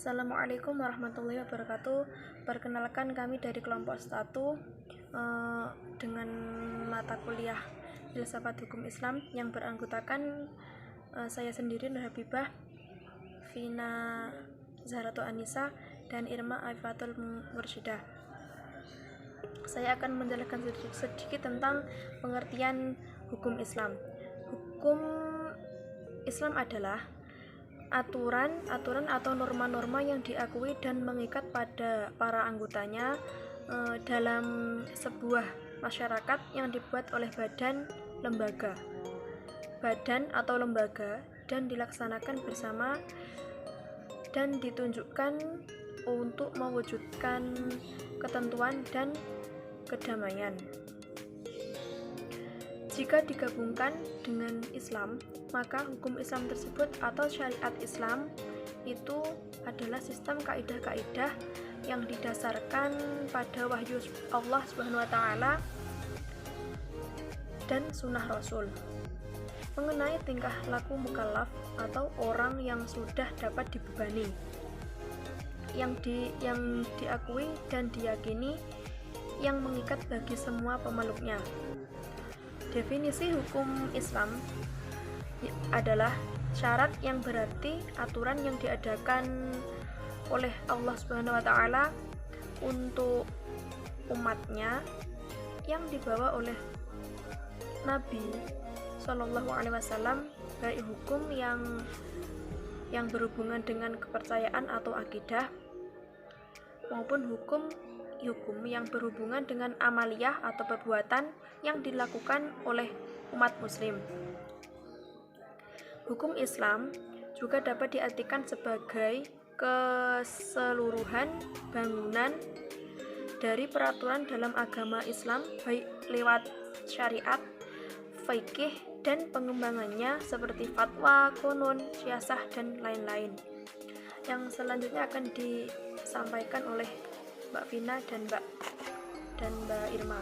Assalamualaikum warahmatullahi wabarakatuh. Perkenalkan, kami dari kelompok 1 dengan mata kuliah Filsafat Hukum Islam yang beranggotakan saya sendiri, Nur Habibah, Vina Zahratul Anisa, dan Irma Aifatul Mursyidah. Saya akan menjelaskan sedikit tentang pengertian hukum Islam. Hukum Islam adalah aturan atau norma-norma yang diakui dan mengikat pada para anggotanya dalam sebuah masyarakat yang dibuat oleh badan atau lembaga dan dilaksanakan bersama dan ditunjukkan untuk mewujudkan ketentuan dan kedamaian. Jika digabungkan dengan Islam, maka hukum Islam tersebut atau syariat Islam itu adalah sistem kaidah-kaidah yang didasarkan pada wahyu Allah SWT dan sunnah Rasul mengenai tingkah laku mukallaf atau orang yang sudah dapat dibebani, yang diakui dan diyakini, yang mengikat bagi semua pemeluknya. Definisi hukum Islam adalah syarat yang berarti aturan yang diadakan oleh Allah SWT untuk umatnya yang dibawa oleh Nabi SAW, baik hukum yang berhubungan dengan kepercayaan atau akidah maupun hukum yang berhubungan dengan amaliyah atau perbuatan yang dilakukan oleh umat muslim. Hukum Islam juga dapat diartikan sebagai keseluruhan bangunan dari peraturan dalam agama Islam, baik lewat syariat, fikih, dan pengembangannya seperti fatwa, qunun, siyasah, dan lain-lain. Yang selanjutnya akan disampaikan oleh Mbak Vina dan Mbak Irma.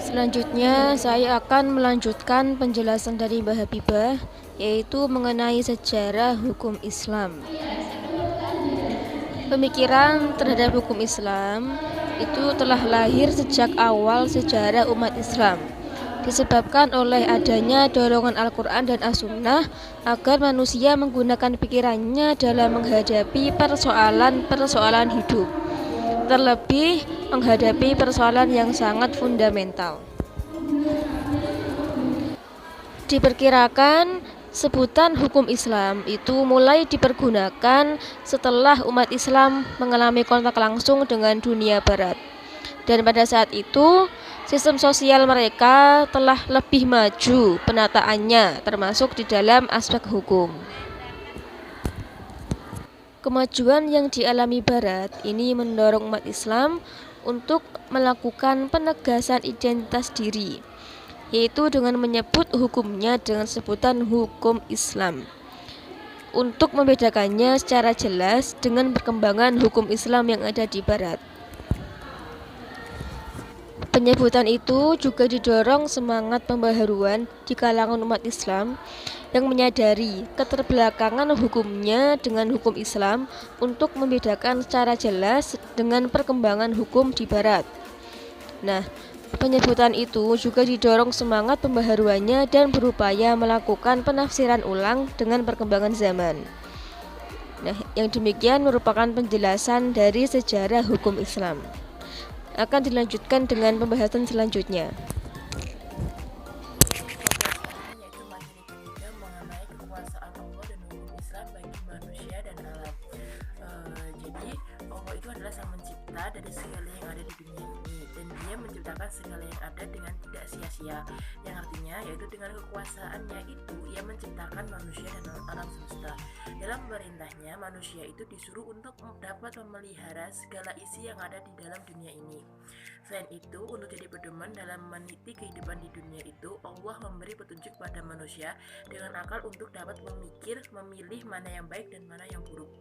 Selanjutnya saya akan melanjutkan penjelasan dari Mbak Habibah, yaitu mengenai sejarah hukum Islam. Pemikiran terhadap hukum Islam itu telah lahir sejak awal sejarah umat Islam, disebabkan oleh adanya dorongan Al-Quran dan As-Sunnah agar manusia menggunakan pikirannya dalam menghadapi persoalan hidup, terlebih menghadapi persoalan yang sangat fundamental. Diperkirakan sebutan hukum Islam itu mulai dipergunakan setelah umat Islam mengalami kontak langsung dengan dunia barat, dan pada saat itu sistem sosial mereka telah lebih maju penataannya, termasuk di dalam aspek hukum. Kemajuan yang dialami Barat ini mendorong umat Islam untuk melakukan penegasan identitas diri, yaitu dengan menyebut hukumnya dengan sebutan hukum Islam, untuk membedakannya secara jelas dengan perkembangan hukum Islam yang ada di Barat. Penyebutan itu juga didorong semangat pembaharuan di kalangan umat Islam yang menyadari keterbelakangan hukumnya dengan hukum Islam untuk membedakan secara jelas dengan perkembangan hukum di Barat. Nah, penyebutan itu juga didorong semangat pembaharuannya dan berupaya melakukan penafsiran ulang dengan perkembangan zaman. Nah, yang demikian merupakan penjelasan dari sejarah hukum Islam. Akan dilanjutkan dengan pembahasan selanjutnya. Yaitu materi ketiga mengenai kekuasaan Allah dan hukum Islam bagi manusia dan alam. Jadi Allah itu adalah sang mencipta dari segala yang ada di dunia ini, dan Dia menciptakan segala yang ada dengan tidak sia-sia. Yang artinya yaitu dengan kekuasaannya itu Ia menciptakan manusia dan alam semesta. Dalam pemerintahnya, manusia itu disuruh untuk dapat memelihara segala isi yang ada di dalam dunia ini. Selain itu, untuk jadi pedoman dalam meniti kehidupan di dunia itu, Allah memberi petunjuk pada manusia dengan akal untuk dapat memilih mana yang baik dan mana yang buruk.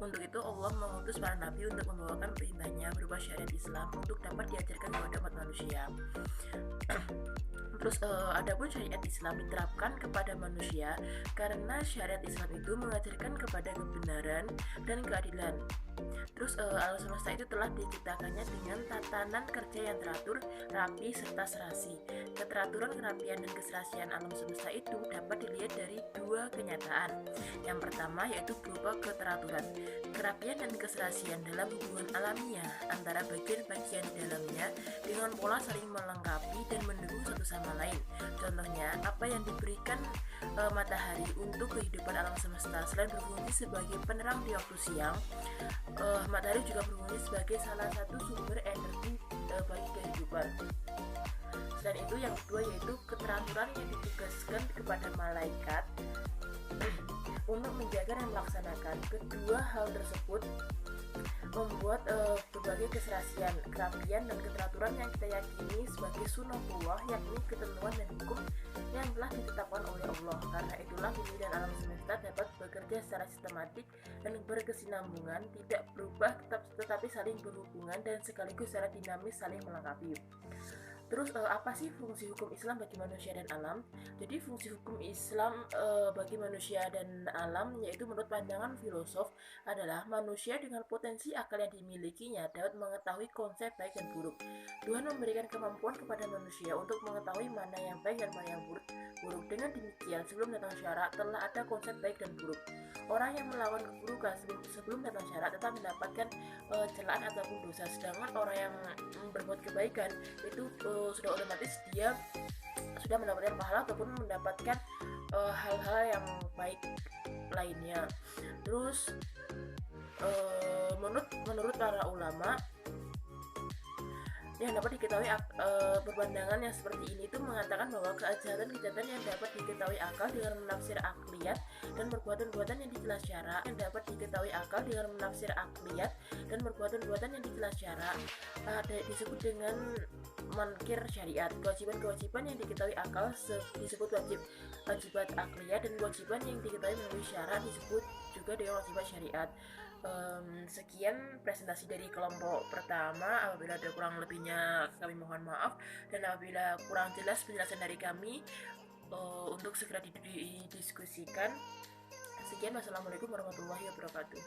Untuk itu Allah mengutus para nabi untuk membawakan perintahnya berupa syariat Islam untuk dapat diajarkan kepada umat manusia. Terus adapun syariat Islam diterapkan kepada manusia karena syariat Islam itu mengajarkan kepada kebenaran dan keadilan. Terus alam semesta itu telah diciptakannya dengan tatanan kerja yang teratur, rapi, serta serasi. Keteraturan, kerapian, dan keserasian alam semesta itu dapat dilihat dari dua kenyataan. Yang pertama yaitu berupa keteraturan, kerapian, dan keserasian dalam hubungan alamiah antara bagian-bagian di dalamnya dengan pola saling melengkapi dan mendukung satu sama lain. Contohnya, apa yang diberikan matahari untuk kehidupan alam semesta selain berfungsi sebagai penerang di waktu siang, matahari juga berfungsi sebagai salah satu sumber energi bagi kehidupan. Selain itu, yang kedua yaitu keteraturan yang ditugaskan kepada malaikat untuk menjaga dan melaksanakan. Kedua hal tersebut membuat berbagai keserasian, kerapian, dan keteraturan yang kita yakini sebagai sunatullah, yakni ketentuan dan hukum yang telah ditetapkan oleh Allah. Karena itulah bumi dan alam semesta dapat bekerja secara sistematik dan berkesinambungan, tidak berubah tetapi saling berhubungan dan sekaligus secara dinamis saling melengkapi. Terus apa sih fungsi hukum Islam bagi manusia dan alam? Jadi fungsi hukum Islam bagi manusia dan alam yaitu menurut pandangan filosof adalah manusia dengan potensi akal yang dimilikinya dapat mengetahui konsep baik dan buruk. Tuhan memberikan kemampuan kepada manusia untuk mengetahui mana yang baik dan mana yang buruk. Dengan demikian, sebelum datang syarat telah ada konsep baik dan buruk. Orang yang melawan keburukan sebelum datang syarat tetap mendapatkan celaan ataupun dosa, sedangkan orang yang berbuat kebaikan itu sudah otomatis dia sudah mendapatkan pahala ataupun mendapatkan hal-hal yang baik lainnya. Terus menurut para ulama yang dapat diketahui berpandangan yang seperti ini itu mengatakan bahwa kejahatan-kejahatan yang dapat diketahui akal dengan menafsir akliyat dan perbuatan-perbuatan yang dijelas syara yang dapat diketahui akal dengan menafsir akliyat dan perbuatan-perbuatan yang dijelas syara disebut dengan munkir syariat. Kewajiban-kewajiban yang diketahui akal disebut wajibat akliyat, dan kewajiban yang diketahui melalui syara disebut juga dengan wajibat syariat. Sekian presentasi dari kelompok pertama. Apabila ada kurang lebihnya kami mohon maaf, dan apabila kurang jelas penjelasan dari kami untuk segera didiskusikan. Sekian, wassalamualaikum warahmatullahi wabarakatuh.